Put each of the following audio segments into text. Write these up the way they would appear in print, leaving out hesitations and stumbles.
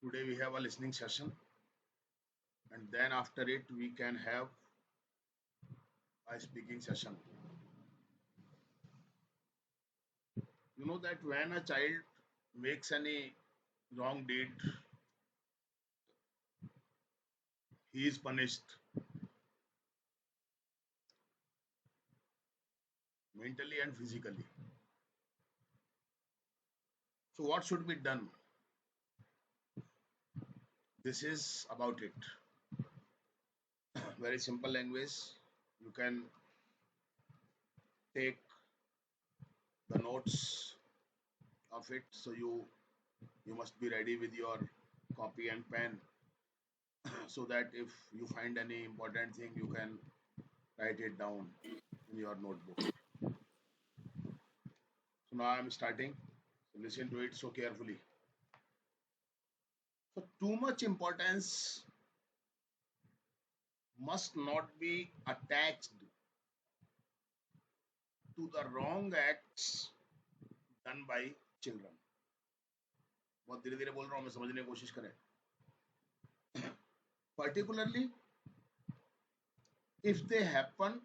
Today we have a listening session, and then after it we can have a speaking session. You know that when a child makes any wrong deed, he is punished mentally and physically. So what should be done? This is about it. Very simple language. You can take the notes of it. So you must be ready with your copy and pen so that if you find any important thing you can write it down in your notebook. So now I'm starting. So listen to it so carefully. So too much importance must not be attached to the wrong acts done by children. बहुत धीरे धीरे बोल रहा हूँ मैं समझने की कोशिश करें. Particularly if they happen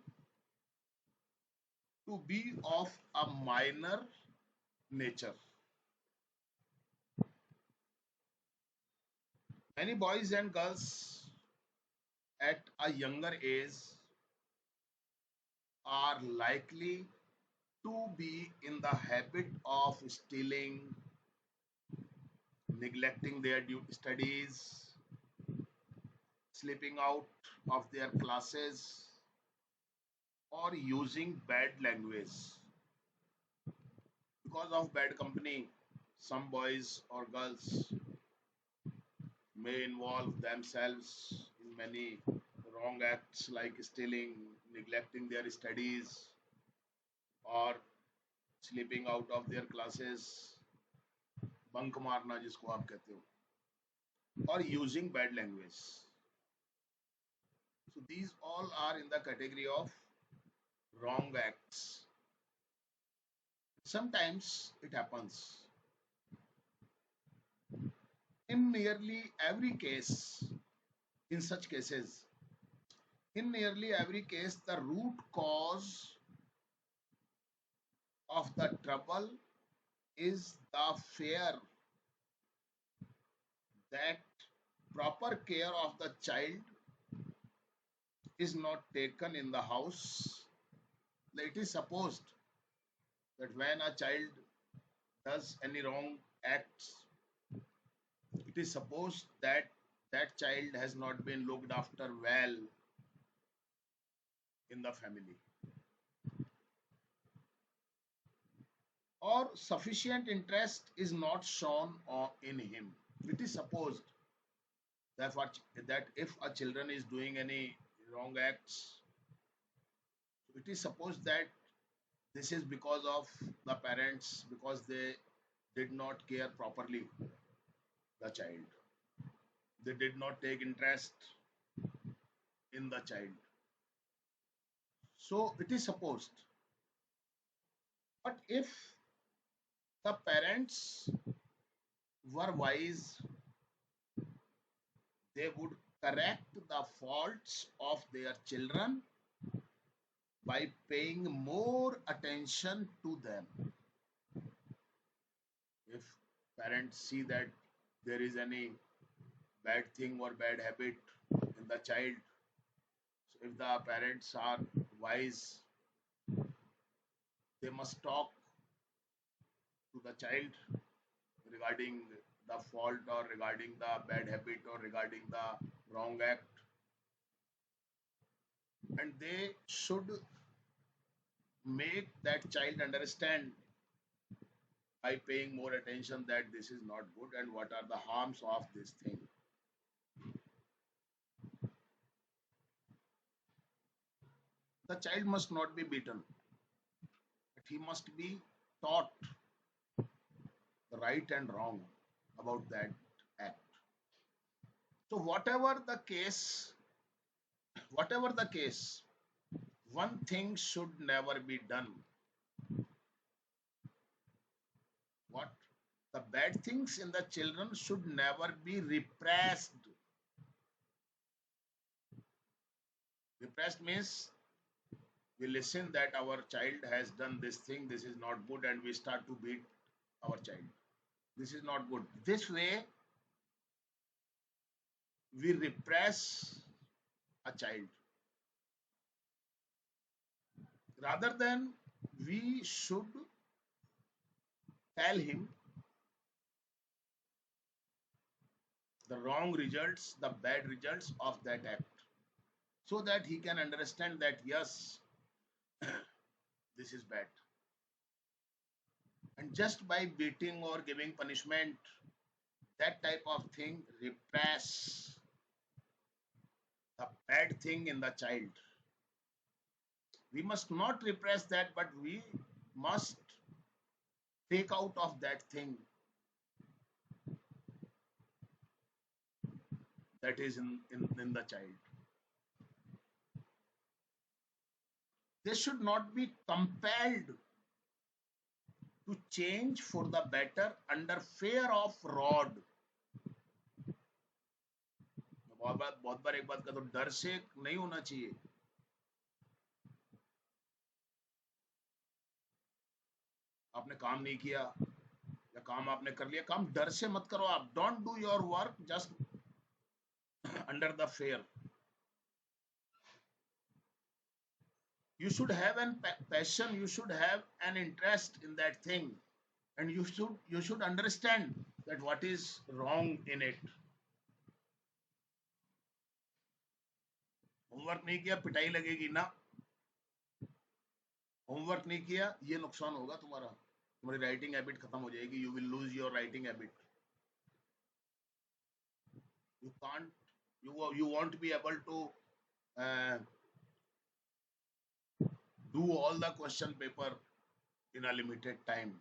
to be of a minor nature. Many boys and girls at a younger age are likely to be in the habit of stealing, neglecting their studies, slipping out of their classes, or using bad language. Because of bad company, some boys or girls may involve themselves in many wrong acts like stealing, neglecting their studies, or slipping out of their classes, bunk मारना जिसको आप कहते हो, or using bad language. So these all are in the category of wrong acts. Sometimes it happens in nearly every case. In such cases, in nearly every case, the root cause of the trouble is the fear that proper care of the child is not taken in the house. It is supposed that when a child does any wrong acts, it is supposed that that child has not been looked after well in the family, or sufficient interest is not shown in him. It is supposed that if a children is doing any wrong acts, it is supposed that this is because of the parents, because they did not care properly the child, they did not take interest in the child. So it is supposed. But if the parents were wise, they would correct the faults of their children by paying more attention to them. If parents see that there is any bad thing or bad habit in the child, so if the parents are wise, they must talk to the child regarding the fault or regarding the bad habit or regarding the wrong act, and they should make that child understand by paying more attention that this is not good and what are the harms of this thing. The child must not be beaten, but he must be taught the right and wrong about that act. So whatever the case, one thing should never be done. What? The bad things in the children should never be repressed. Repressed means we listen that our child has done this thing, this is not good, and we start to beat our child. This is not good. This way, we repress a child rather than we should tell him the wrong results, the bad results of that act, so that he can understand that yes, this is bad. And just by beating or giving punishment, that type of thing repress the bad thing in the child. We must not repress that, but we must take out of that thing that is in the child. They should not be compelled to change for the better under fear of rod. बहुत बार एक बात का तो डर से नहीं होना चाहिए. आपने काम नहीं किया या काम आपने कर लिया, काम डर से मत करो आप. Don't do your work just under the fair. You should have an passion, you should have an interest in that thing, and you should understand that what is wrong in it. Homework नहीं किया पिटाई लगेगी ना. Homework नहीं किया ये नुकसान होगा तुम्हारा. तुम्हारी राइटिंग हैबिट खत्म हो जाएगी. You will lose your writing habit. You can't, you won't be able to uh, do all the question paper in a limited time.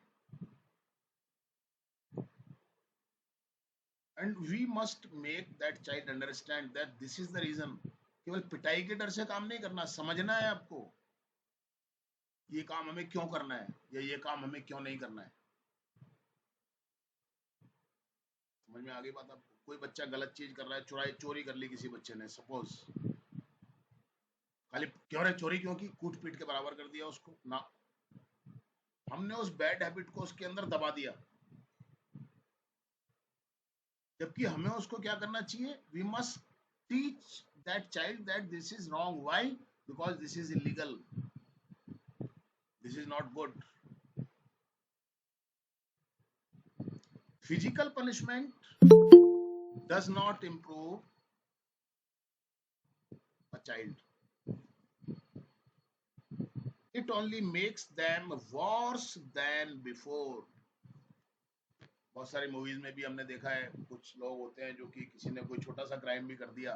And we must make that child understand that this is the reason. केवल पिटाई के डर से काम नहीं करना. समझना है आपको ये काम हमें क्यों करना है या ये काम हमें क्यों नहीं करना है. समझ में आ गई बात आपको. कोई बच्चा गलत चीज कर रहा है, चोरी कर ली किसी बच्चे ने, सपोज, खाली क्यों रे चोरी क्यों की, कूट पीट के बराबर कर दिया उसको ना. हमने उस बैड हैबिट को उसके अंदर दबा दिया. जबकि हमें उसको क्या करना चाहिए. We must teach that child that this is wrong. Why? Because this is illegal, this is not good. Physical punishment does not improve a child. It only makes them worse than before. बहुत सारी movies में भी हमने देखा है कुछ लोग होते हैं जो कि किसी ने कोई छोटा सा क्राइम भी कर दिया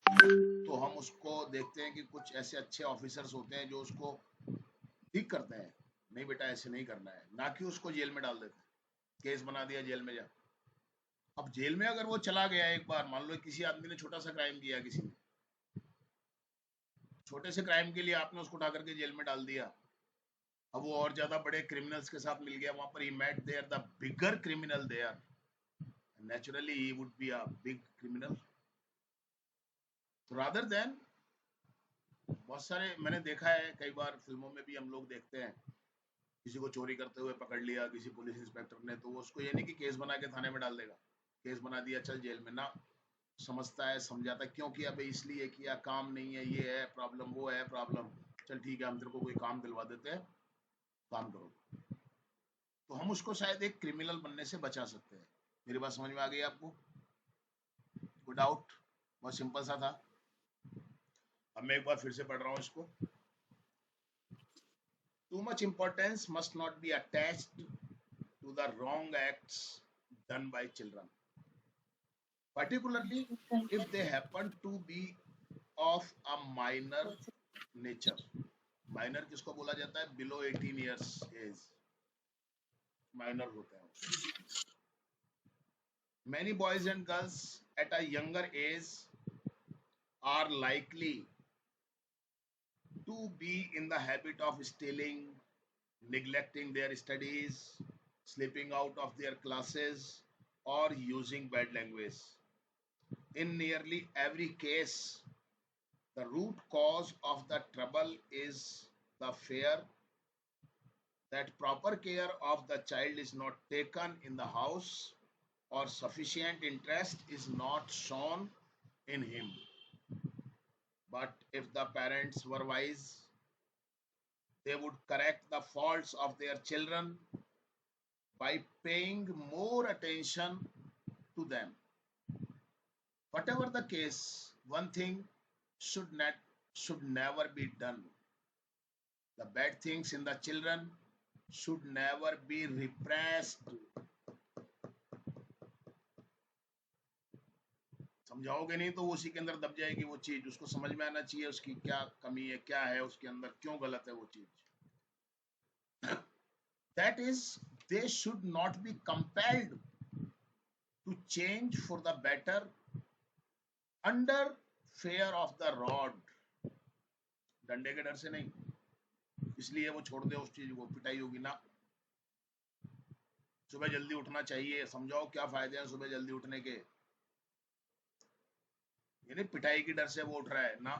तो हम उसको देखते हैं कि कुछ ऐसे अच्छे ऑफिसर्स होते हैं जो उसको ठीक करते हैं. नहीं बेटा ऐसे नहीं करना है, ना कि उसको जेल में डाल देते हैं. केस बना दिया, जेल में जा. अब जेल में अगर वो चला गया एक बार, मान लो किसी आदमी ने छोटा सा क्राइम किया, किसी ने छोटे से क्राइम के लिए आपने उसको उठा करके जेल में डाल दिया. अब वो और ज्यादा बड़े क्रिमिनल्स के साथ मिल गया, वहां पर ही met there the bigger criminal there. Naturally ही would be a big criminal. Rather than, बहुत सारे मैंने देखा है, कई बार फिल्मों में भी हम लोग देखते हैं, किसी को चोरी करते हुए पकड़ लिया किसी पुलिस इंस्पेक्टर ने, तो वो उसको ये नहीं कि केस बना के थाने में डाल देगा. केस बना दिया चल जेल में ना. समझता है, समझाता है क्यों किया भाई, इसलिए किया, काम नहीं है, ये है प्रॉब्लम, वो है प्रॉब्लम, चल ठीक है हम तेरे को कोई काम दिलवा देते हैं, काम करो. तो हम उसको शायद एक क्रिमिनल बनने से बचा सकते हैं. मेरी बात समझ में आ गई आपको? कोई डाउट? बहुत सिंपल सा था. अब मैं एक बार फिर से पढ़ रहा हूँ इसको. Too much importance must not be attached to the wrong acts done by children, particularly if they happen to be of a minor nature. Minor किसको बोला जाता है? बिलो 18 years एज माइनर होते हैं. Many boys and girls at a younger age are likely to be in the habit of stealing, neglecting their studies, slipping out of their classes, or using bad language. In nearly every case, the root cause of the trouble is the fear that proper care of the child is not taken in the house or sufficient interest is not shown in him. But if the parents were wise, they would correct the faults of their children by paying more attention to them. Whatever the case, one thing should never be done. The bad things in the children should never be repressed. समझाओगे नहीं तो उसी के अंदर दब जाएगी वो चीज, उसको समझ में आना चाहिए उसकी क्या कमी है, क्या है उसके अंदर, क्यों गलत है वो चीज. That is, they should not be compelled to change for the better under fear of the rod. डंडे के डर से नहीं, इसलिए वो छोड़ दे उस चीज को, पिटाई होगी ना. सुबह जल्दी उठना चाहिए, समझाओ क्या फायदे हैं सुबह जल्दी उठने के. यानी पिटाई की डर से वो उठ रहा है ना,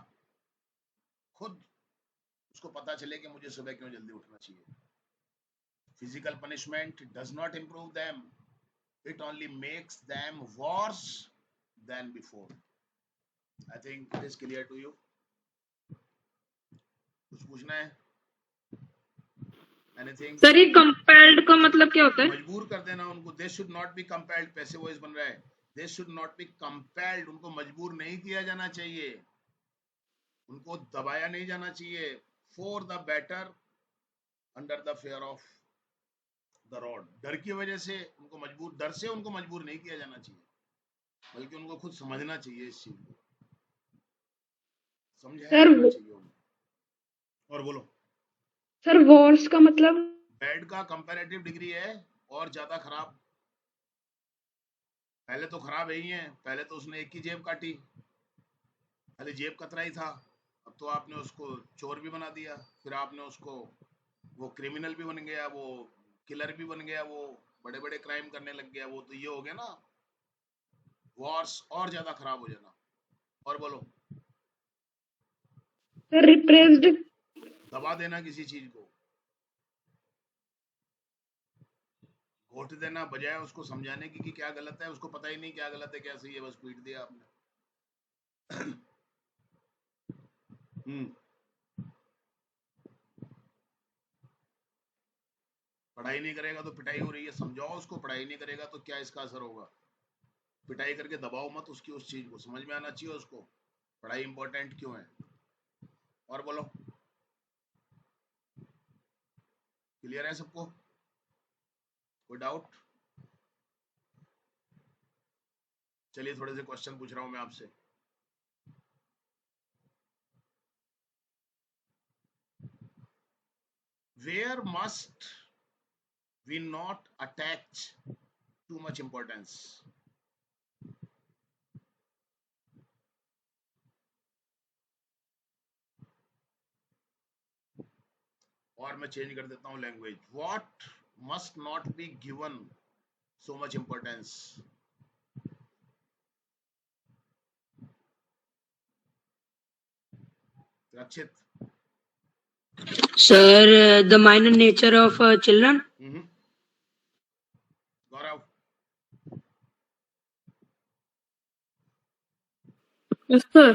खुद उसको पता चले कि मुझे सुबह क्यों जल्दी उठना चाहिए. Physical punishment does not improve them, it only makes them worse than before. I think it is clear to you. कुछ पूछना है? Anything? सर ये कंपेल्ड का मतलब क्या होता है? मजबूर कर देना उनको. They should not be compelled. पैसे वॉइस बन रहा है. They should not be compelled. उनको मजबूर नहीं किया जाना चाहिए, उनको दबाया नहीं जाना चाहिए. For the better under the fear of the rod. डर की वजह से उनको मजबूर, डर से उनको मजबूर नहीं किया जाना चाहिए, बल्कि उनको खुद समझना चाहिए इस चीज को, समझाया जाना चाहिए उनको. और बोलो. सर वॉर्स का मतलब? बैड का कंपैरेटिव डिग्री है, और ज्यादा खराब. पहले तो खराब है ही है, पहले तो उसने एक ही जेब काटी, पहले जेब कतरा ही था, अब तो आपने उसको चोर भी बना दिया, फिर आपने उसको वो क्रिमिनल भी बन गया, वो किलर भी बन गया, वो बड़े बड़े क्राइम करने लग गया. वो तो ये हो गया ना, वॉर्स और ज्यादा खराब हो जाना. और बोलो. रिप्रेस्ड, दबा देना किसी चीज को, घोट देना, बजाय उसको समझाने की कि क्या गलत है. उसको पता ही नहीं क्या गलत है क्या सही है, बस पीट दिया आपने. पढ़ाई नहीं करेगा तो पिटाई हो रही है, समझाओ उसको. पढ़ाई नहीं करेगा तो क्या इसका असर होगा. पिटाई करके दबाओ मत उसकी, उस चीज को समझ में आना चाहिए उसको, पढ़ाई इंपॉर्टेंट क्यों है. और बोलो. क्लियर है सबको? कोई डाउट? चलिए थोड़े से क्वेश्चन पूछ रहा हूं मैं आपसे. Where must we not attach too much importance? और मैं चेंज कर देता हूं language. What must not be given so much importance? Rakshit. Sir, the minor nature of children. Gaurav. Yes, sir.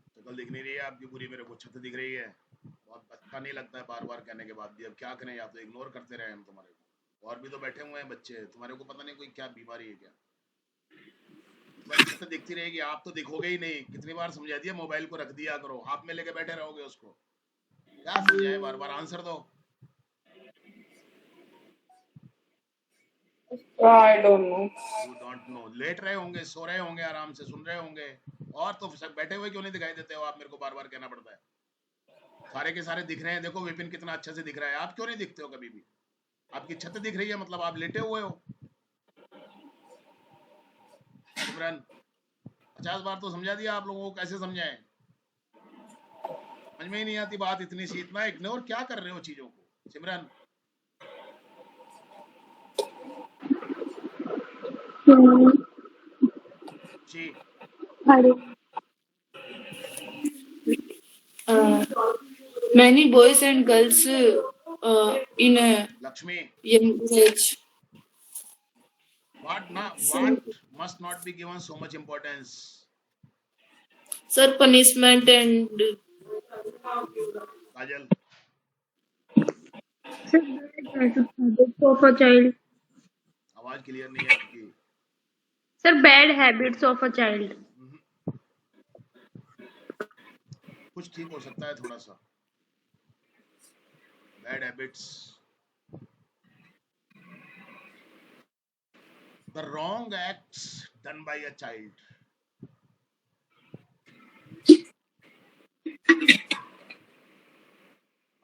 शक्ल दिख नहीं रही है आपकी पूरी, मेरे को छत दिख रही है. बहुत अच्छा नहीं लगता है बार बार कहने के बाद भी. अब क्या करें, या तो इग्नोर करते रहे हम तुम्हारे को. और भी तो बैठे हुए हैं बच्चे, तुम्हारे को पता नहीं कोई क्या बीमारी है क्या. छत दिखती रहेगी, आप तो दिखोगे ही नहीं. कितनी बार समझा दिया, मोबाइल को रख दिया करो, हाथ में लेके बैठे रहोगे उसको. क्या समझाए बार बार, आंसर दो. I don't know. You don't know. Late रहे होंगे, सो रहे होंगे, आराम से सुन रहे होंगे. और तो सब बैठे हुए क्यों नहीं दिखाई देते हो आप, मेरे को बार बार कहना पड़ता है. सारे के सारे दिख रहे हैं. देखो विपिन कितना अच्छा से दिख रहा है, आप क्यों नहीं दिखते हो कभी भी. आपकी छत दिख रही है मतलब आप लेटे हुए हो. सिमरन 50 बार तो समझा दिया आप लोगों को, कैसे समझाएं. समझ में ही नहीं आती बात, इतनी सी इतना इग्नोर क्या कर रहे हो चीजों को. सिमरन Hmm. She. I don't. Uh, Many boys and girls in a Lakshmi. young age. What must not be given so much importance? Sir, punishment and Kajal. Sir, bad habits of a child. आवाज clear नहीं है आपकी. Sir, bad habits of a child. हम्म, कुछ ठीक हो सकता है थोड़ा सा. Bad habits. The wrong acts done by a child.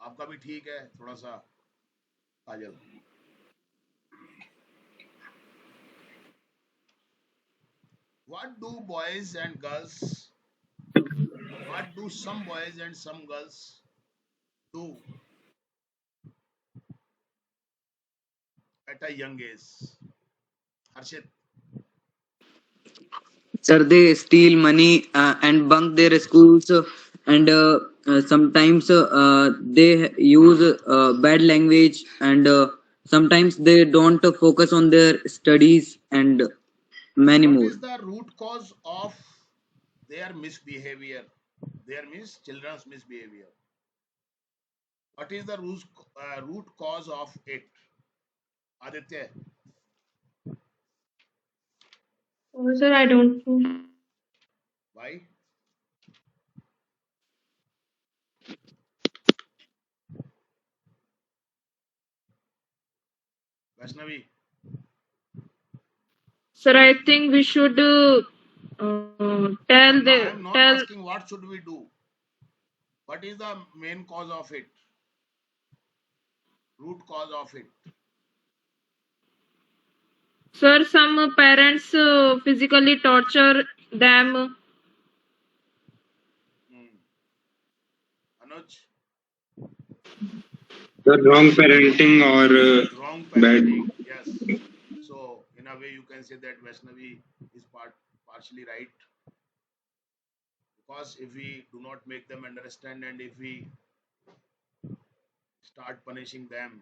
आपका भी ठीक है थोड़ा सा. काजल. What do boys and girls? What do some boys and some girls do at a young age? Harshit. Sir, they steal money and bunk their schools, and sometimes they use bad language, and sometimes they don't focus on their studies, and many What more. is the root cause of their misbehavior? Their means children's misbehavior. What is the root cause of it? Aditya. Oh, sir, I don't know. Why? Vaishnavi. Sir, I think we should tell No, I am not tell. asking what should we do. What is the main cause of it? Root cause of it. Sir, some parents physically torture them. Hmm. Anuj. The wrong parenting or Wrong bad. parenting. Yes. So in a way you can say that Vaishnavi is partially right, because if we do not make them understand and if we start punishing them,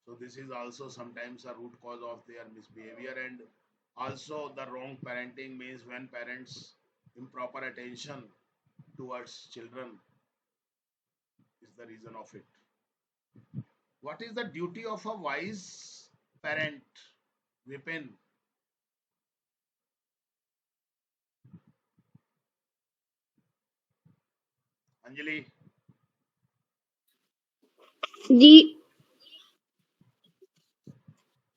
so this is also sometimes a root cause of their misbehavior. And also the wrong parenting means when parents improper attention towards children is the reason of it. What is the duty of a wise parent? Vipin. Anjali. The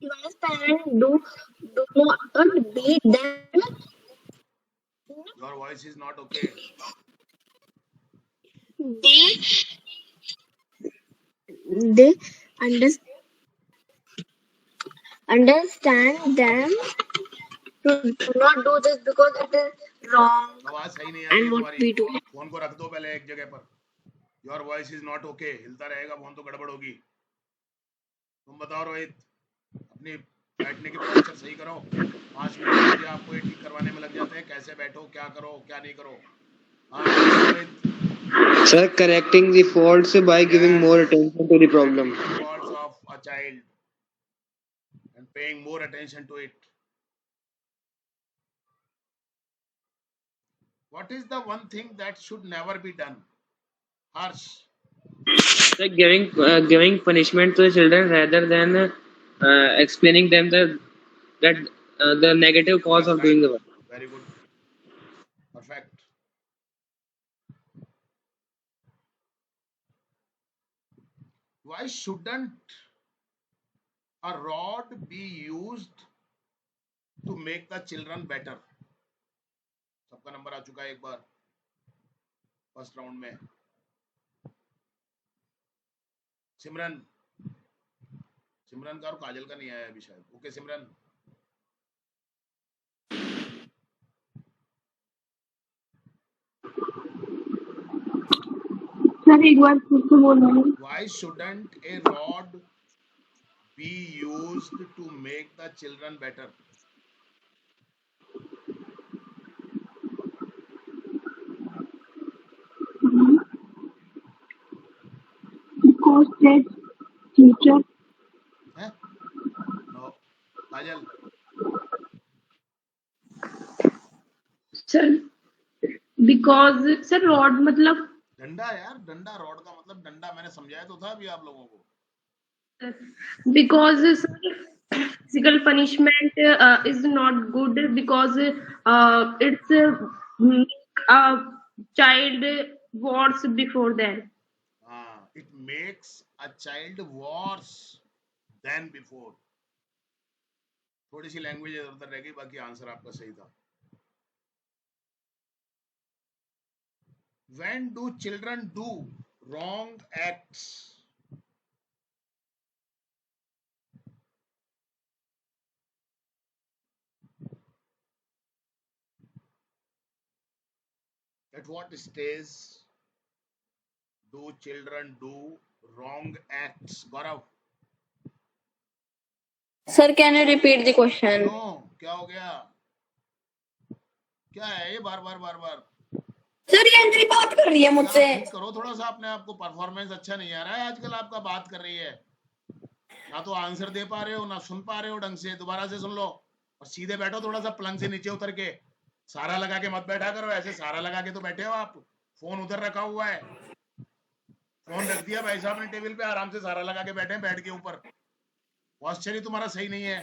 wise parents do not beat them. Your voice is not okay. They they under, understand them to do not do this because it is wrong आवाज सही नहीं आ रही है and what तुम्हारी. we do. Phone को रख दो पहले एक जगह पर. Your voice is not okay. हिलता रहेगा फोन तो गड़बड़ होगी. तुम बताओ रोहित, अपनी बैठने की पोस्चर सही करो. 5 मिनट मुझे आपको ये ठीक करवाने में लग जाते हैं. कैसे बैठो, क्या करो, क्या नहीं करो. हाँ Rohit. Sir, correcting the faults by giving Yes. more attention to the problem. Faults of a child and paying more attention to it. What is the one thing that should never be done? Harsh. Like giving punishment to the children rather than explaining them the negative cause Yes, of right. doing the work. Very good. Perfect. Why shouldn't a rod be used to make the children better? सबका number आ चुका है एक बार first round में. सिमरन. सिमरन का और काजल का नहीं आया अभी शायद. ओके सिमरन. सर एक बार फिर से बोलना. Why shouldn't a rod be used to make the children better? Because that's teacher. है? No Kajal sir because sir rod मतलब डंडा यार, डंडा, रॉड का मतलब डंडा, मैंने समझाया तो था अभी आप लोगों को। because physical punishment is not good because it's make a child worse before that. हाँ, it makes a child worse than before. थोड़ी सी लैंग्वेज इधर उधर रह गई, बाकी आंसर आपका सही था। When do children do wrong acts? At what stage do children do wrong acts? Gaurav, Sir, can you repeat the question? क्यों, क्या हो गया, क्या है ये बार बार बार बार? सर ये अंजलि बात कर रही है मुझसे। क्या ठीक करो थोड़ा सा अपने आप को, परफॉर्मेंस अच्छा नहीं आ रहा है आजकल आपका, बात कर रही है ना तो आंसर दे पा रहे हो ना सुन पा रहे हो ढंग से। दोबारा से सुन लो और सीधे बैठो, थोड़ा सा पलंग से नीचे उतर के। सारा लगा के मत बैठा करो, ऐसे सारा लगा के तो बैठे हो आप, फोन उधर रखा हुआ है, फोन रख दिया भाई साहब ने टेबल पे, आराम से सारा लगा के बैठे हैं बेड के ऊपर। पॉस्चर ही तुम्हारा सही नहीं है,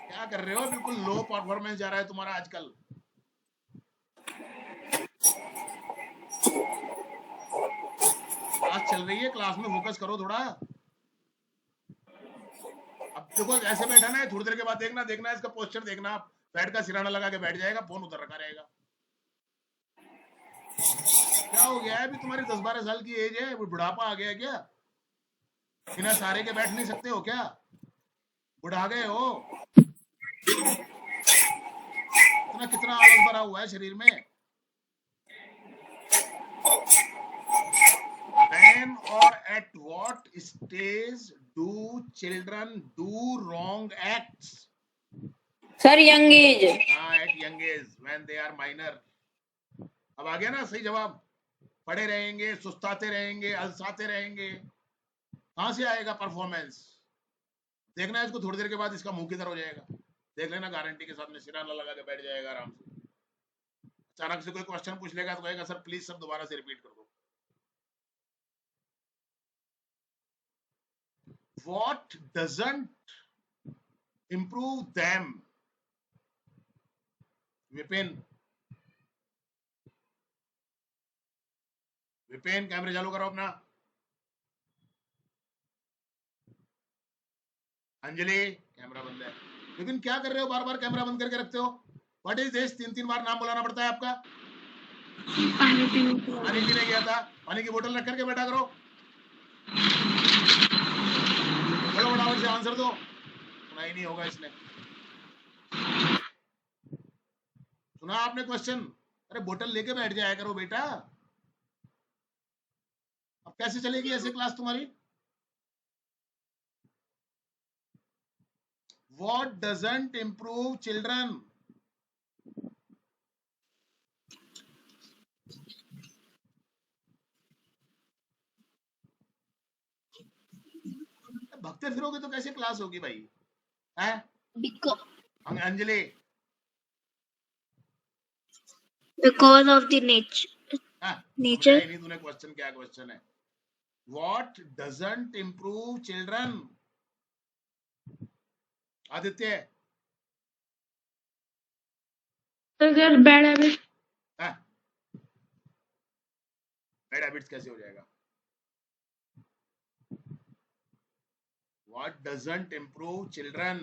क्या कर रहे हो, बिल्कुल लो परफॉर्मेंस जा रहा है तुम्हारा आजकल। क्लास चल रही है, क्लास में फोकस करो थोड़ा। अब देखो ऐसे बैठा ना, थोड़ी देर के बाद देखना देखना इसका पोस्चर देखना, आप बेड का सिराना लगा के बैठ जाएगा, फोन उधर रखा रहेगा। क्या हो गया है, अभी तुम्हारी 10-12 साल की एज है, बुढ़ापा आ गया क्या? बिना सारे के बैठ नहीं सकते हो क्या? बुढ़ा गए हो? इतना कितना आलस भरा हुआ है शरीर में। When or at what stage do children do wrong acts? Sir young age. हाँ, at young age, when they are minor. अब आ गया ना सही जवाब। पढ़े रहेंगे, सुस्ताते रहेंगे, अलसाते रहेंगे, कहां से आएगा परफॉर्मेंस? देखना इसको, थोड़ी देर के बाद इसका मुंह किधर हो जाएगा, देख लेना, गारंटी के साथ में सिराना लगा के बैठ जाएगा आराम से। अचानक से कोई क्वेश्चन पूछ लेगा तो कहेगा सर प्लीज सब दोबारा से रिपीट कर दो। What doesn't improve them? Vipin, Vipin कैमरे चालू करो अपना। अंजलि कैमरा बंद है। विपिन क्या कर रहे हो, बार बार कैमरा बंद करके रखते हो? What is this? 3-3 बार नाम बुलाना पड़ता है आपका। पानी पीने गया था, पानी की बोतल रख करके बैठा करो। चलो फटाफट से आंसर दो, सुना ही नहीं होगा इसने। सुना आपने क्वेश्चन? अरे बोतल लेके बैठ जाया करो बेटा, अब कैसे चलेगी ऐसे क्लास तुम्हारी? What doesn't improve children? भगते फिरोगे तो कैसे क्लास होगी भाई, हैं? Anjali, Because of the nature. समझा ही नहीं तूने क्वेश्चन, क्या क्वेश्चन है? What doesn't improve children? Aditya, sir bad habit. Bad habits कैसे हो जाएगा? What doesn't improve children?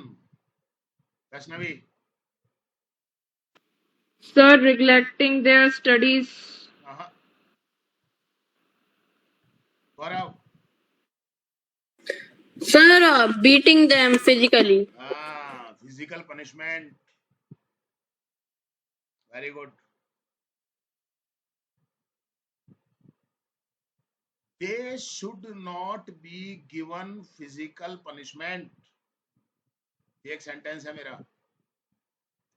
Vaishnavi, Sir neglecting their studies. Gaurav, Sir, beating them physically. Physical punishment, very good. They should not be given physical punishment. ये एक sentence है मेरा,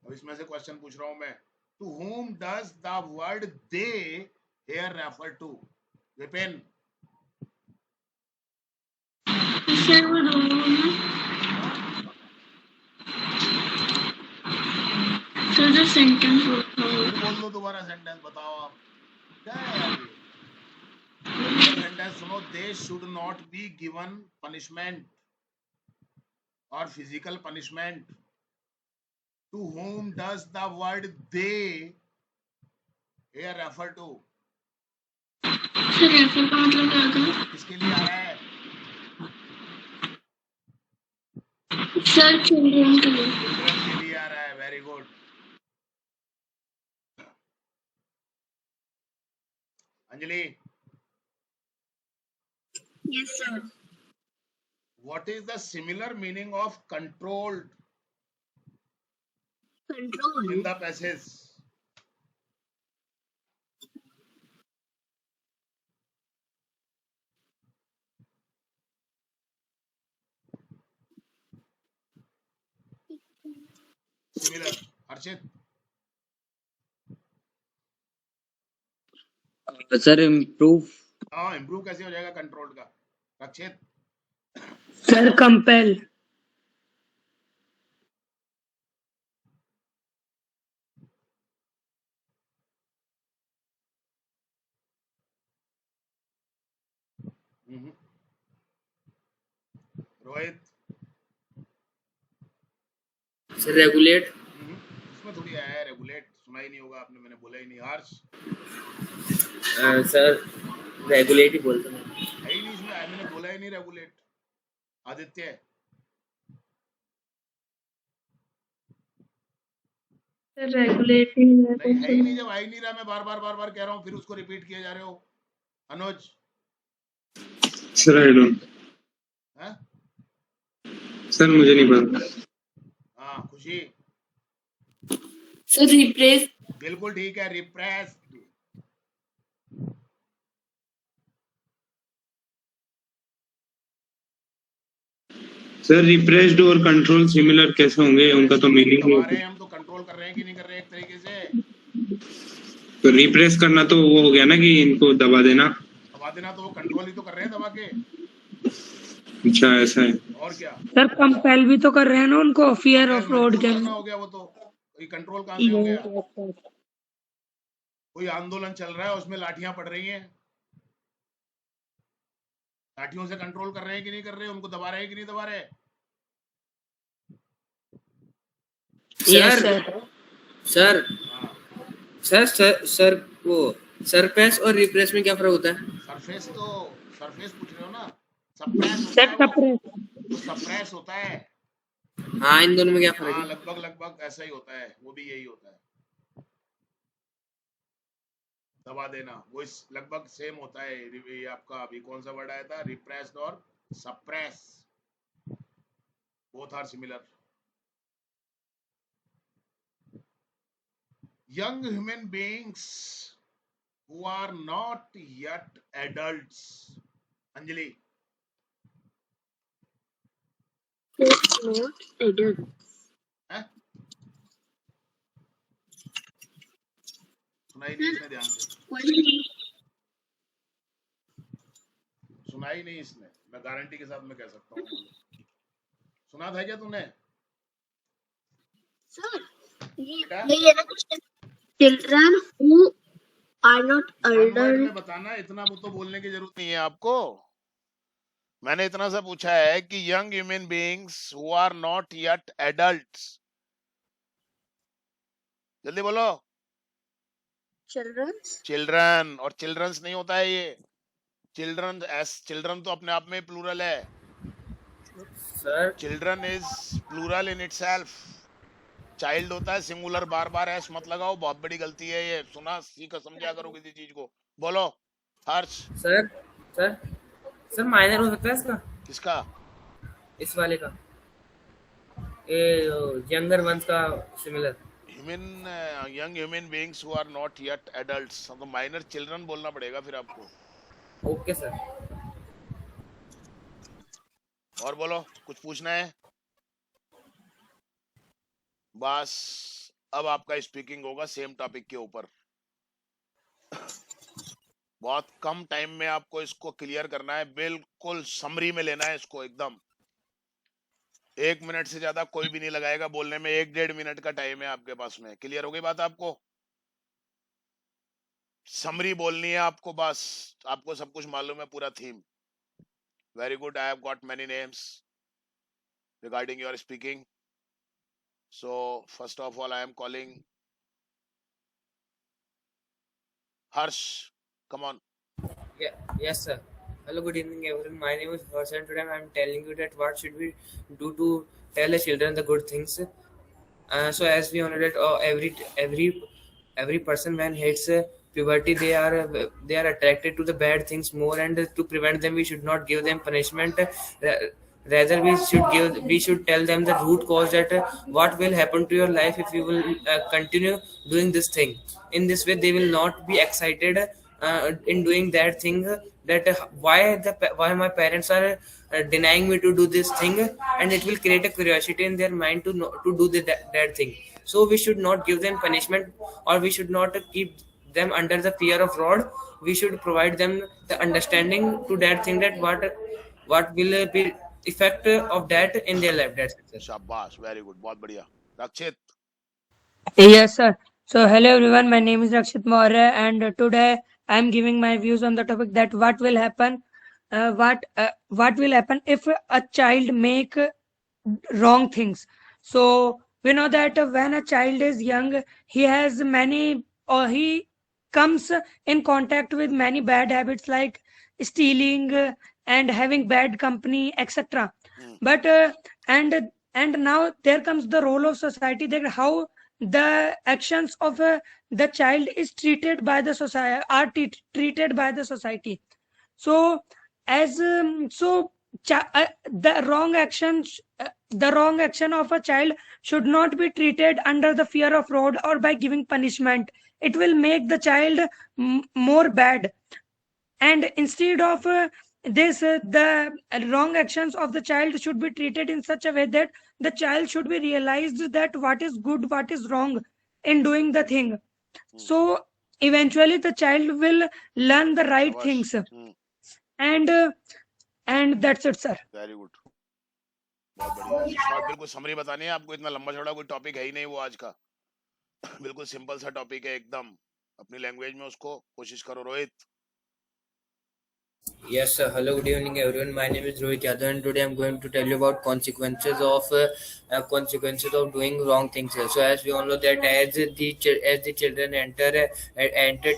अब इसमें से क्वेश्चन पूछ रहा हूं मैं। To whom does the word they here refer to? Vipin sir वो दोनों सर जो सेंटेंस होता है फिर बोल दो दोबारा सेंटेंस, बताओ आप क्या है यार ये सेंटेंस सुनो। They should not be given punishment और physical punishment. To whom does the word they here refer to? Sir refer का मतलब क्या होता है? किसके लिए आ रहा है? सर चिल्ड्रन के लिए। चिल्ड्रन के लिए आ रहा है। Very good. Anjali, Yes, sir. what is the similar meaning of controlled Control. in the passage? Similar. Harshit, sir improve. हाँ इम्प्रूव कैसे हो जाएगा कंट्रोल्ड का? Rakshit, sir compel. Rohit, sir regulate. इसमें थोड़ी आया है रेगुलेट, सुना ही नहीं होगा आपने, मैंने बोला ही नहीं। हर्ष, सर रेगुलेट ही बोलते हैं। है ही नहीं इसमें, मैंने बोला ही नहीं रेगुलेट। आदित्य, सर रेगुलेटिंग नहीं है ही नहीं। जब आ ही नहीं रहा, मैं बार बार कह रहा हूँ, फिर उसको रिपीट किए जा रहे हो। अनुज, सर आई डोंट, हाँ सर मुझे नहीं पता। हाँ, खुशी, सर रिप्रेस। बिल्कुल ठीक है, रिप्रेस। सर रिप्रेस्ड और कंट्रोल सिमिलर कैसे होंगे? उनका तो मीनिंग दबा रहे हैं हम, तो कंट्रोल कर रहे हैं कि नहीं कर रहे एक तरीके से। तो रिप्रेस करना तो वो हो गया ना कि इनको दबा देना। दबा देना तो वो कंट्रोल ही तो कर रहे हैं दबा के। अच्छा ऐसा है। और क्या? सर कंपेल भी तो कर रहे हैं ना उनको फियर ऑफ रोड मजबूर के करना हो गया वो तो। ये कंट्रोल कहाँ से हो गया? कोई आंदोलन चल रहा है, उसमें लाठियां पड़ रही हैं, लाठियों से कंट्रोल कर रहे हैं कि नहीं कर रहे? उनको दबा रहे हैं कि नहीं दबा रहे? सर सर हाँ, सर सर सर वो सरफेस और रिप्रेस में क्या फर्क होता है? सरफेस तो सरफेस पूछ रहे हो ना? सप्रेस होता सर है वो, सप्रेस। वो सप्रेस होता है। हाँ, इन दोनों में क्या फर्क हाँ, है? लगभग ऐसा ही होता है, वो भी यही होता है। दबा देना वो इस लगभग सेम होता है। ये आपका अभी कौन सा वर्ड आया था? रिप्रेस्ड और suppress, both are similar. Young human beings who are not yet adults. Anjali, Not adult. है? सुनाई नहीं इसने, ध्यान से सुनाई नहीं इसने, मैं गारंटी के साथ मैं कह सकता हूँ। सुना था क्या तूने? Sir, बेटा, ये ना children who are not one word में adult. बताना, इतना वो तो बोलने की जरूरत नहीं है आपको। मैंने इतना सा पूछा है कि young human beings who are not yet adults. जल्दी बोलो। Children. चिल्ड्रन, और चिल्ड्रंस नहीं होता है ये। चिल्ड्रन एस, चिल्ड्रन तो अपने आप में प्लूरल है। Sir children is plural in itself. Child होता है सिंगुलर, बार बार एस मत लगाओ, बहुत बड़ी गलती है ये। सुना सीखा समझा करो किसी चीज को। बोलो Harsh. Sir sir sir minor हो सकता है इसका? किसका? इस वाले का, ये यंगर वंस का similar. Human, young human beings who are not yet adults, तो माइनर चिल्ड्रन बोलना पड़ेगा फिर आपको। Okay sir. और बोलो, कुछ पूछना है? बस अब आपका स्पीकिंग होगा सेम टॉपिक के ऊपर। बहुत कम टाइम में आपको इसको क्लियर करना है, बिल्कुल समरी में लेना है इसको एकदम। 1 मिनट से ज्यादा कोई भी नहीं लगाएगा बोलने में, 1-1.5 मिनट का टाइम है आपके पास में। क्लियर हो गई बात आपको? समरी बोलनी है आपको बस, आपको सब कुछ मालूम है पूरा theme. Very good, I have got many names regarding your speaking. So first of all, I am calling Harsh. Come on. Yeah, yes, sir. Hello, good evening, everyone. My name is Harsh, and today I am telling you that what should we do to tell the children the good things. So, as we know that every person when hits puberty, they are attracted to the bad things more, and to prevent them, we should not give them punishment. Rather, we should tell them the root cause that what will happen to your life if you will continue doing this thing. In this way, they will not be excited in doing that thing, that why my parents are denying me to do this thing, and it will create a curiosity in their mind to do that thing. So we should not give them punishment, or we should not keep them under the fear of rod. We should provide them the understanding to that thing, that what will be effect of that in their life. That's it, sir. शाबाश, very good, बहुत बढ़िया। रक्षित। Yes, sir. So, hello everyone. My name is Rakshit Maurya, and today I am giving my views on the topic that what will happen, what will happen if a child make wrong things. So we know that when a child is young, he has many, or he comes in contact with many bad habits like stealing and having bad company, etc. But and now there comes the role of society, that how the actions of the child is treated by the society, are treated by the society. So as the wrong action of a child should not be treated under the fear of rod or by giving punishment. It will make the child more bad, and instead of the wrong actions of the child should be treated in such a way that the child should be realized that what is good, what is wrong in doing the thing. So eventually the child will learn the right शाबाश। things, and that's it, sir. Very good, बहुत बढ़िया। Short बिल्कुल summary बतानी है आपको, इतना लंबा चौड़ा कोई टॉपिक है ही नहीं वो आज का। बिल्कुल सिंपल सा टॉपिक है एकदम, अपनी लैंग्वेज में उसको कोशिश करो। Rohit. Yes, sir. Hello, good evening, everyone. My name is Rohit Yadav, and today I'm going to tell you about consequences of doing wrong things. So, as we all know that as the children enter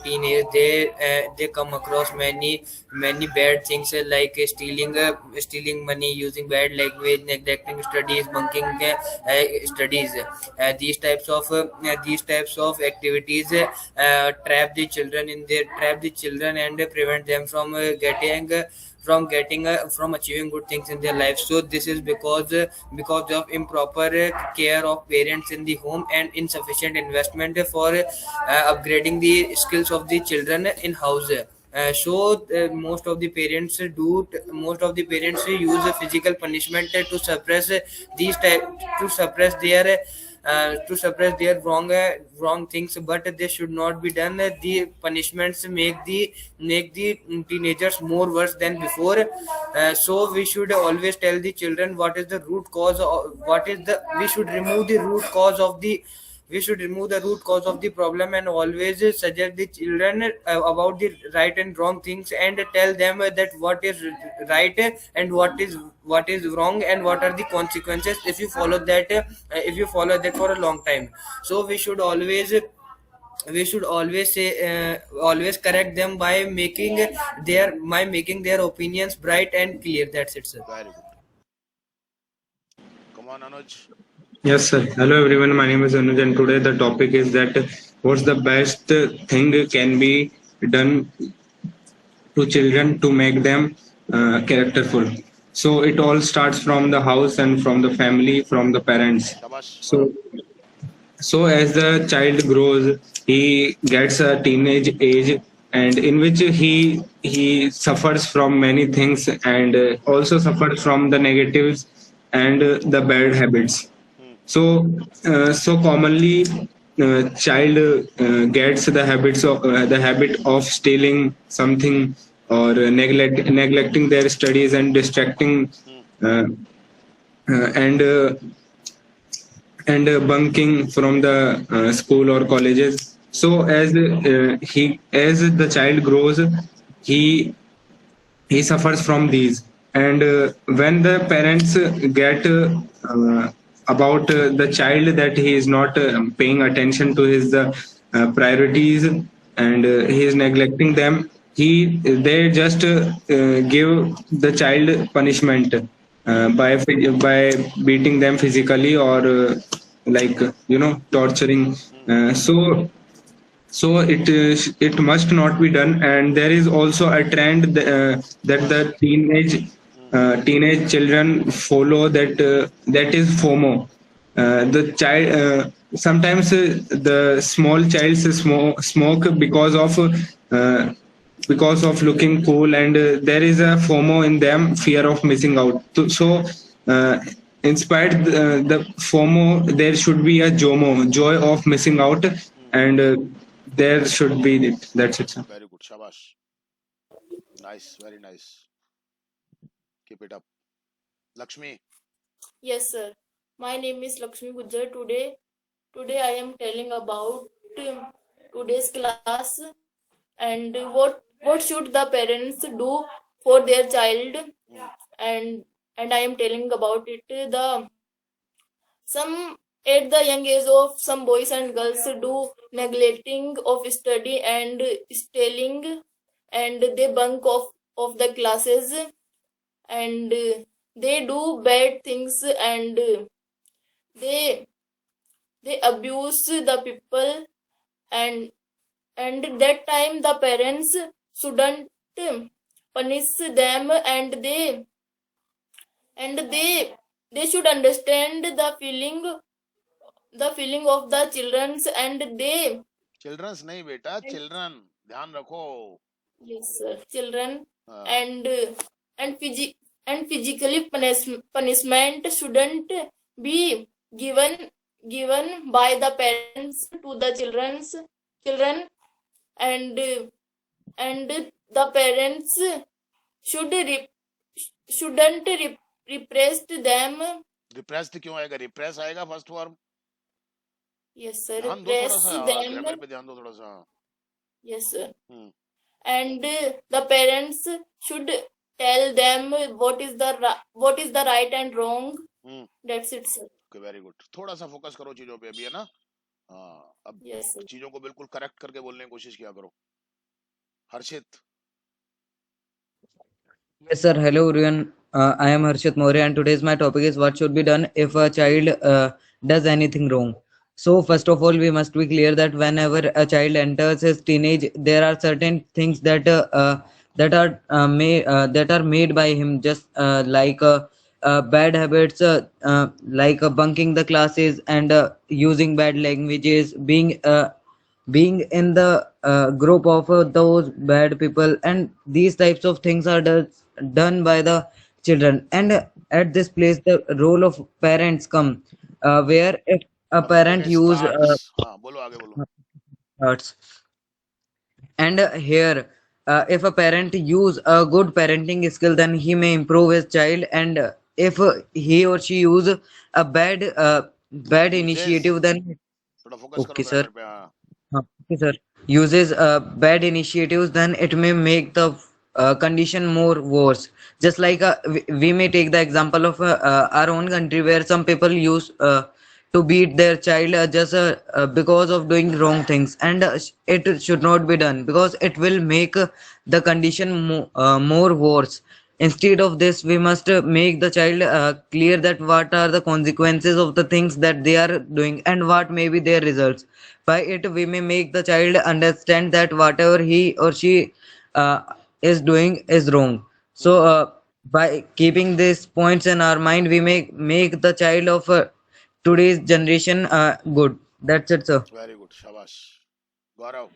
teenage, they come across many bad things like stealing money, using bad language, neglecting studies, bunking studies. These types of activities trap the children and prevent them from achieving good things in their life. So this is because of improper care of parents in the home and insufficient investment for upgrading the skills of the children in house. Most of the parents use physical punishment to suppress their wrong things, but they should not be done. The punishments make the teenagers more worse than before. So we should always tell the children what is the root cause, we should remove the root cause of the problem, and always suggest the children about the right and wrong things, and tell them that what is right and what is wrong, and what are the consequences if you follow that for a long time. So we should always always correct them by making their opinions bright and clear. That's it, sir. Very good. Come on, Anuj. Yes, sir. Hello, everyone. My name is Anuj, and today the topic is that what's the best thing can be done to children to make them characterful. So it all starts from the house and from the family, from the parents. शाबाश। So as the child grows, he gets a teenage age, and in which he suffers from many things, and also suffers from the negatives and the bad habits. So commonly child gets the habit of stealing something or neglecting their studies and distracting uh, and bunking from the school or colleges. So as the child grows, he he suffers from these. And when the parents get about the child that he is not paying attention to his priorities, and he is neglecting them, they just give the child punishment by beating them physically or like torturing. So it must not be done. And there is also a trend that the teenage children follow, that is FOMO. The child sometimes the small child smoke because of looking cool, and there is a FOMO in them, fear of missing out. So inspired the FOMO, there should be a JOMO, joy of missing out, and there should be it. That's it, sir. Very good. Shabash. Nice. Very nice. Keep it up. Lakshmi. Yes, sir. My name is Lakshmi Gujjar. Today I am telling about today's class and what should the parents do for their child, and I am telling about it. Some at the young age of some boys and girls do neglecting of study and stealing, and they bunk of the classes, and they do bad things, and they abuse the people, and that time the parents shouldn't punish them, and they should understand the feeling of the childrens, and they Children's नहीं बेटा, children. ध्यान रखो. yes sir, children, हाँ. and physically punishment shouldn't be given by the parents to the children, and the parents shouldn't repress them. Repressed क्यों आएगा? Repress आएगा first form. Yes sir, ध्यान दो थोड़ा repress सा. them. Grammar पे ध्यान दो थोड़ा सा. Yes sir. And the parents should tell them what is the right and wrong. That's it sir. Okay, very good. थोड़ा सा फोकस करो चीजों पे अभी, है ना? हाँ, अब Yes sir. चीजों को बिल्कुल करेक्ट करके बोलने की कोशिश किया करो. हर्षित. Yes, sir. Hello, everyone. I am Harshit Maurya, and today's my topic is what should be done if a child does anything wrong. So, first of all, we must be clear that whenever a child enters his teenage, there are certain things that are made by him, just like bad habits, like bunking the classes and using bad languages, being in the group of those bad people, and these types of things are done by the children. And at this place the role of parents come, where if a parent use हाँ, बोलो आगे बोलो. arts, and here if a parent use a good parenting skill, then he may improve his child. And if he or she use a bad initiative, then थोड़ा focus okay करो sir, grammar पे. हाँ. okay sir, uses bad initiatives, then it may make the condition more worse. Just like we may take the example of our own country, where some people use to beat their child just because of doing wrong things, and it should not be done, because it will make the condition more worse. Instead of this, we must make the child clear that what are the consequences of the things that they are doing, and what may be their results. By it, we may make the child understand that whatever he or she is doing is wrong. So by keeping these points in our mind, we may make the child of today's generation good. That's it, sir. Very good. Shabash. Gaurav.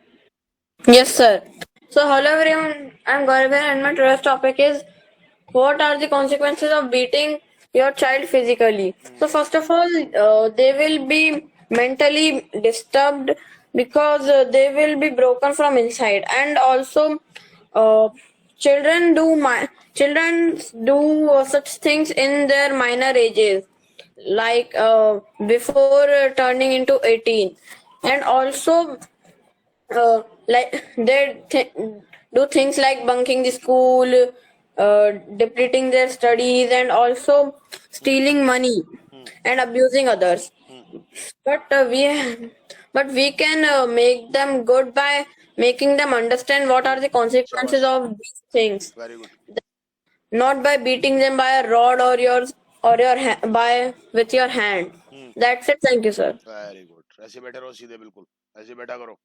Yes, sir. So, hello everyone. I'm Gaurav here, and my today's topic is what are the consequences of beating your child physically. So, first of all, they will be mentally disturbed because they will be broken from inside. And also uh, children do such things in their minor ages, like before turning into 18. And also like they do things like bunking the school, depleting their studies, and also stealing money and abusing others. But we can make them good by making them understand what are the consequences Shabash. of these things, Very good. not by beating them by a rod or by with your hand. That's it. Thank you, sir. Very good. ऐसे बैठे रहो सीधे, बिल्कुल ऐसे बैठा करो.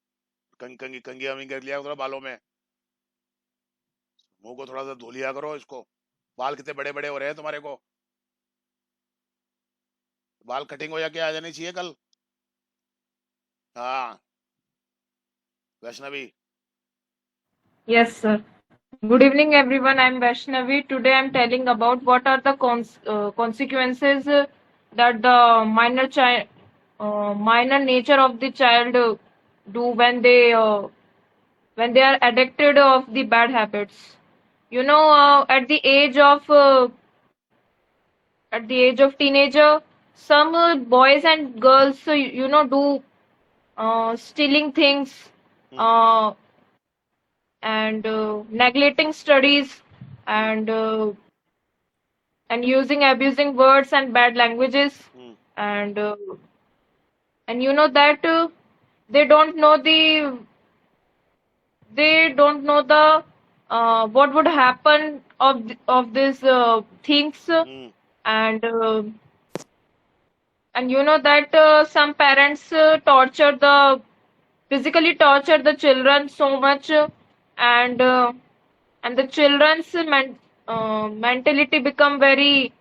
कंगी कंगी humming कर लिया थोड़ा बालों में. मुंह को थोड़ा सा धो लिया करो इसको. बाल कितने बड़े बड़े हो रहे हैं तुम्हारे को. बाल कटिंग हो जाके आ जाने चाहिए कल. हाँ Vaishnavi. Yes, sir. Good evening, everyone. I'm Vaishnavi. Today I'm telling about what are the consequences that the minor nature of the child do when they are addicted of the bad habits. You know, at the age of teenager, some boys and girls, do stealing things. And neglecting studies, and using abusing words and bad languages, and you know that they don't know the what would happen of these things, and you know that some parents physically torture the children so much, and the children's mentality become very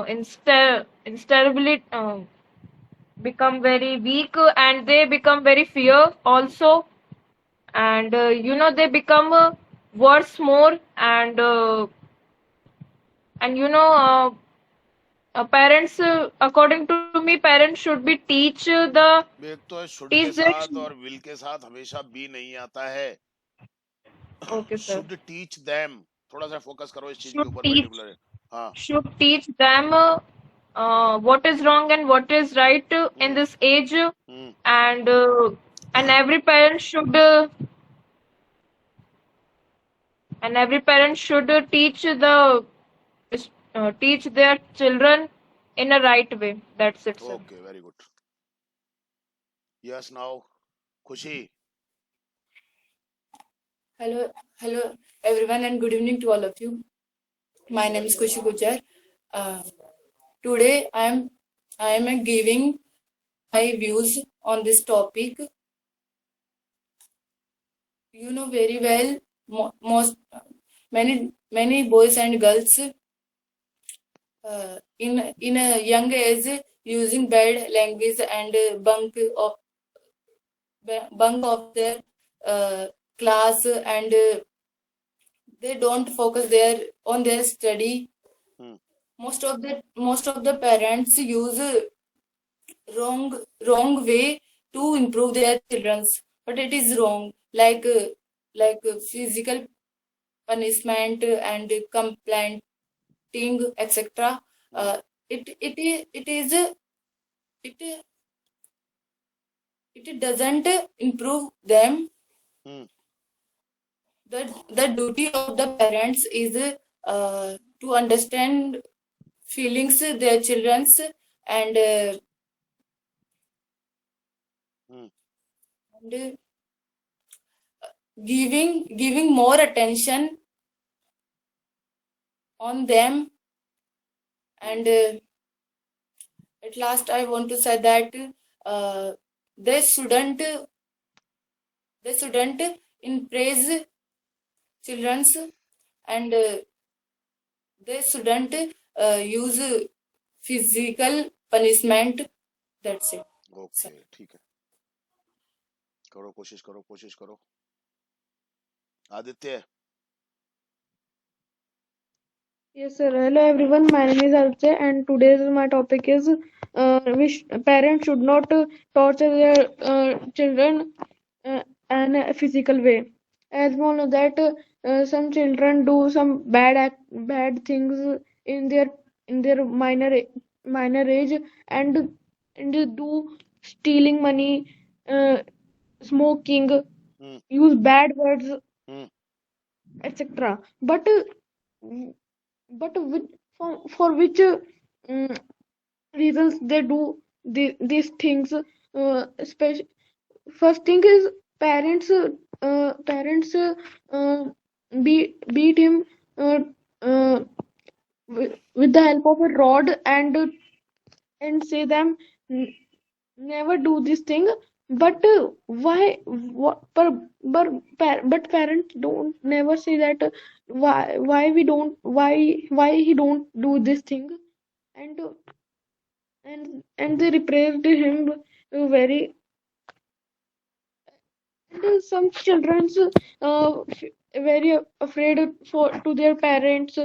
instability, become very weak, and they become very fear also, and they become worse more, and parents, according to me, parents should be teach the एक तो should teach के their साथ और will के साथ हमेशा B नहीं आता है. okay, sir. Should teach them. थोड़ा सा फोकस करो इस चीज के should ऊपर teach पर्टिकुलर. हाँ should teach them what is wrong and what is right in this age, and every parent should teach their children in a right way. That's it, sir. Okay very good. Yes now खुशी. Hello, everyone, and good evening to all of you. My name is Kushi Gujar. Today I am giving my views on this topic. You know very well, many boys and girls in a young age using bad language and bunk of their class, and they don't focus on their study. Most of the parents use wrong way to improve their children's, but it is wrong, like physical punishment and complaining, etc. It doesn't improve them. The duty of the parents is to understand feelings their children's, and giving more attention on them. And at last I want to say that they shouldn't praise children's, and they shouldn't use physical punishment. That's it. Okay ठीक है. करो कोशिश करो. Aditya. Yes, sir. Hello, everyone. My name is Arche, and today's my topic is which parents should not torture their children in a physical way. As we all know that some children do some bad things in their minor age, and they do stealing money, smoking, Hmm. use bad words, Hmm. etc. But for which reasons they do these things? Especially, first thing is parents beat him uh, uh, with the help of a rod, and say them never do this thing. But why what, but parents don't never say that why we don't why he don't do this thing, and they repressed him very. And some children's very afraid for to their parents,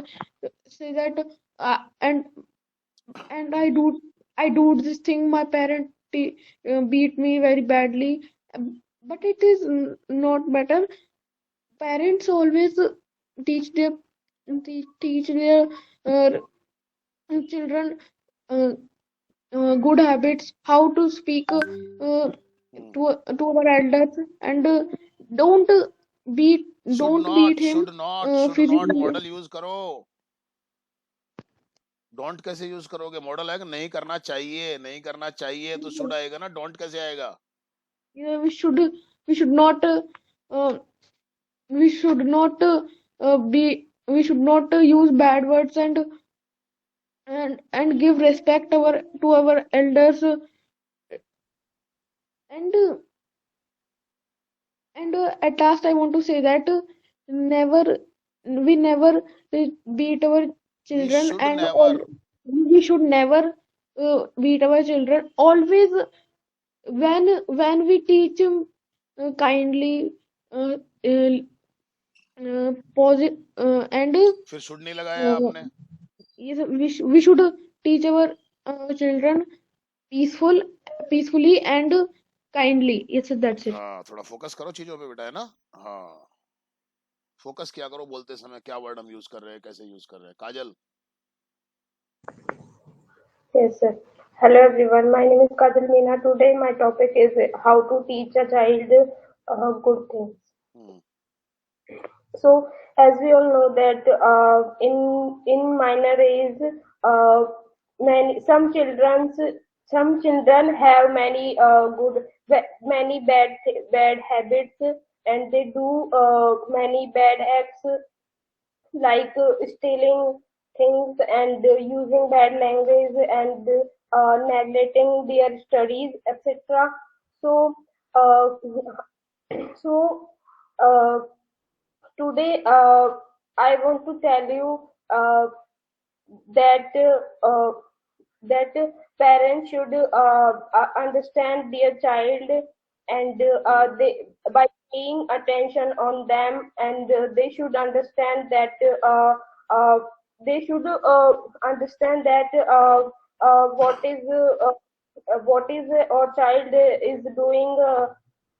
say that and I do this thing, my parent beat me very badly. But it is not better. Parents always teach their teach their uh, children uh, good habits, how to speak Hmm. to our elders, and don't beat Should don't not, beat him should not physically. Model use करो. Don't कैसे use करोगे? Model आएगा नहीं करना चाहिए, नहीं करना चाहिए तो शुड आएगा ना, डोंट कैसे आएगा? Yeah, we should not we should not we should not use bad words, and give respect to our elders, and at last I want to say that never we never beat our We children, should and never. we should never beat our children. Always when we teach kindly, uh, positive, and फिर should नहीं लगाया आपने. yes, we should teach our children peacefully and kindly. Yes, that's it. हाँ, थोड़ा focus करो चीजों पे बेटा, है ना. हाँ, फोकस क्या करो बोलते समय, क्या वर्ड हम यूज कर रहे हैं, कैसे यूज कर रहे हैं. काजल. Yes, sir. Hello everyone. My name is Kajal Meena. Today my topic is how to teach a child good things. Hmm. So, as we all know that in minor age, some children have many many bad habits, and they do many bad acts, like stealing things, and using bad language, and neglecting their studies, etc. So uh, so uh, today I want to tell you that that parents should understand their child, and they by paying attention on them, and they should understand that uh, they should understand that what is our child is doing,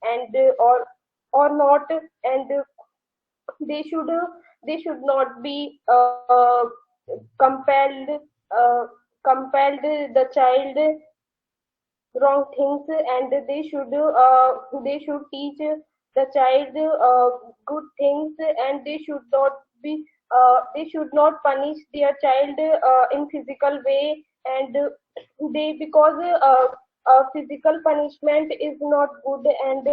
and or not, and they should not be compelled uh, compelled the child wrong things, and they should teach the child good things, and they should not punish their child in physical way, and they because physical punishment is not good, and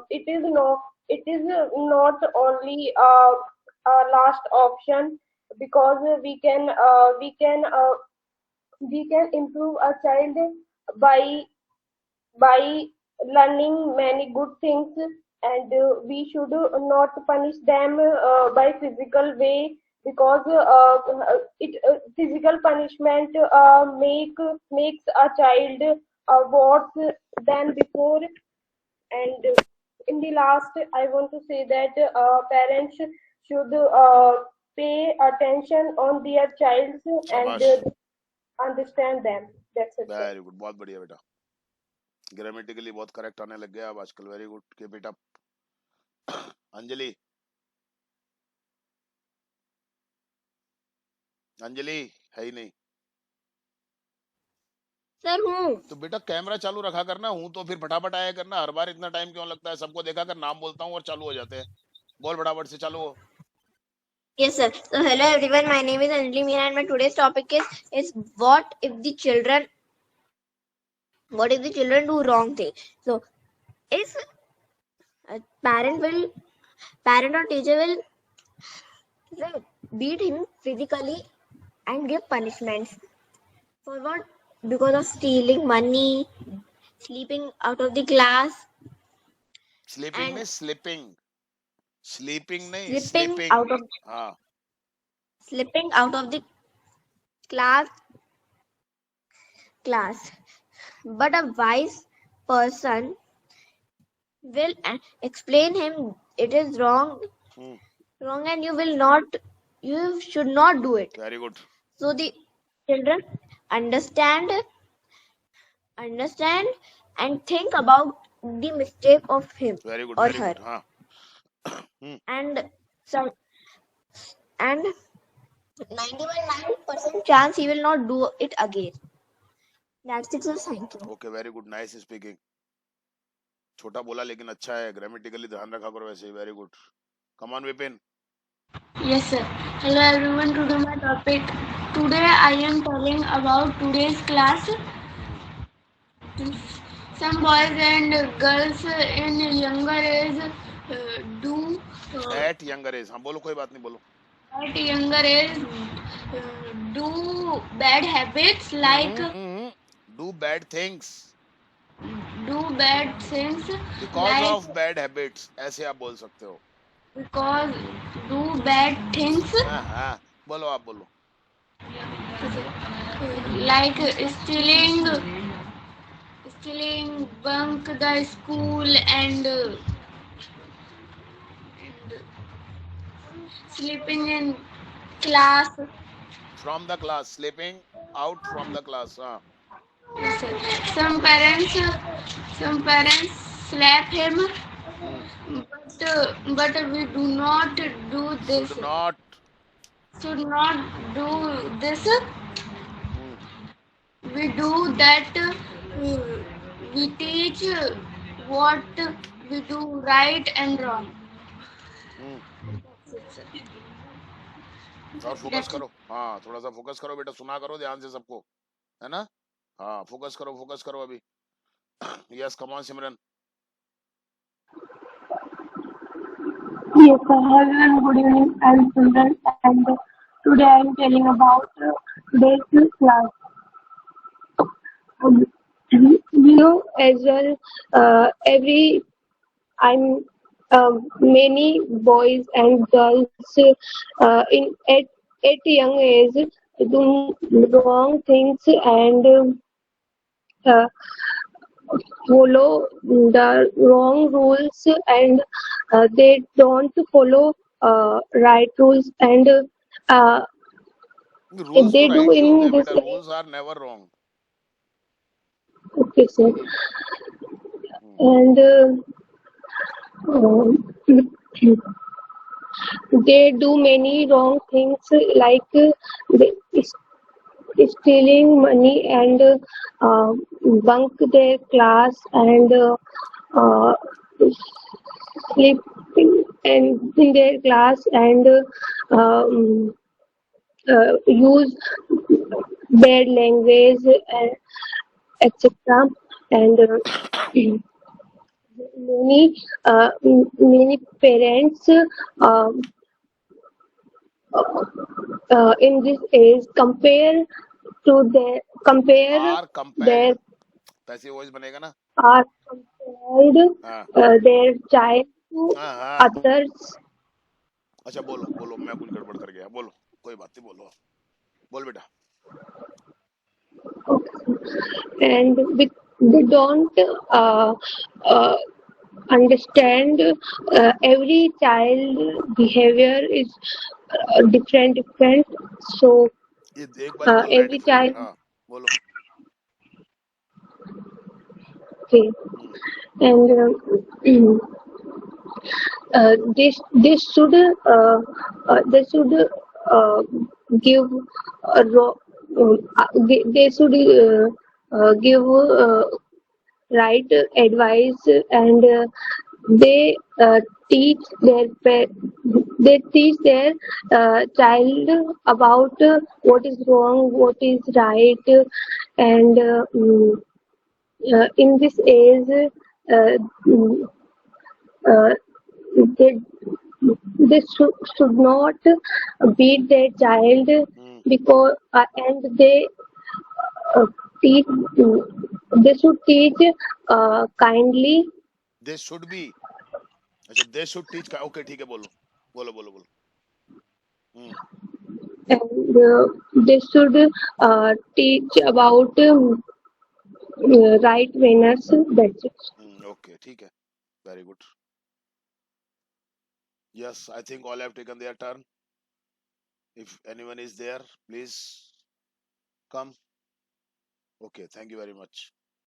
it is not only a last option, because we can improve a child by by learning many good things, and we should not punish them by physical way, because physical punishment makes a child worse than before. And in the last, I want to say that parents should pay attention on their child's, and शाबाश. understand them. That's it, sir. Very good, बहुत बढ़िया बेटा, grammatically बहुत correct आने लग गया अब आजकल, very good, keep it up. Anjali, Anjali है ही नहीं सर हूँ। तो बेटा कैमरा चालू रखा करना, हूँ तो फिर फटाफट आया करना, हर बार इतना टाइम क्यों लगता है? सबको देखा कर, नाम बोलता हूँ और चालू हो जाते हैं, बोल फटाफट से, चालू हो। Yes, sir. So, hello everyone. My name is Anjali Meena, and my today's topic is what if the children do wrong thing. So, if a parent or teacher will beat him physically and give punishments for what? Because of stealing money, sleeping out of the class, sleeping and में sleeping, sleeping नहीं slipping sleeping, out of हाँ the class. But a wise person will explain him it is wrong, and you should not do it. Very good, So the children understand and think about the mistake of him very good, or very her, good, हाँ and some and 99% chance he will not do it again. That's it, sir. Thank you. Okay, very good, nice speaking, छोटा बोला लेकिन अच्छा है, grammatically ध्यान रखा करो वैसे ही, very good, come on Vipin. Yes, sir. Hello everyone. Today my topic. Today I am telling about today's class. Some boys and girls in younger age do at younger age, हाँ बोलो, कोई बात नहीं, बोलो। at younger age do bad habits like do bad things, do bad things because like of bad habits, ऐसे आप बोल सकते हो। because do bad things हाँ हाँ, बोलो, आप बोलो। like stealing, bunk the school and sleeping in class. From the class, sleeping out from the class, हाँ Yes, sir. Some parents slap him, but we do not do this. Should not, Should not do this. We do that. We teach what we do right and wrong. और focus करो, हाँ थोड़ा सा focus करो बेटा, सुना करो ध्यान से सबको, है ना, हाँ फोकस करो अभी। Yes, come on Simran. Yes, sir. Hello and good evening. I'm Simran, and today I'm telling about today's class. We know as well, many boys and girls at young age do wrong things and uh, follow the wrong rules, and they don't follow right rules, and rules they तो do right ही होते in हैं this बेटा, age. Rules are never wrong. Okay, sir. And they do many wrong things like stealing money and bunk their class and sleeping and in their class and um, use bad language, etc. And many parents in this age compare are compared, their पैसे voice बनेगा ना, are compared हाँ their child to हाँ हाँ, others. अच्छा बोलो, मैं कुछ गड़बड़ कर गया, बोलो, कोई बात नहीं, बोलो, बोल बेटा। And we don't understand every child behavior is different. So ये एक बार बोल रहे every डिफरेंट, child हाँ बोलो. Okay. And they should give they should give right advice, and they teach their they teach their child about what is wrong, what is right, and in this age mm, uh, they should not beat their child, because and uh, teach they should teach kindly, They should be. अच्छा, they should teach. Okay, ठीक है, बोलो बोलो बोलो बोलो. and they should teach about right manners. That's it. Okay, ठीक है. Very good. Yes, I think all have taken their turn. If anyone is there, please come. Okay, thank you very much.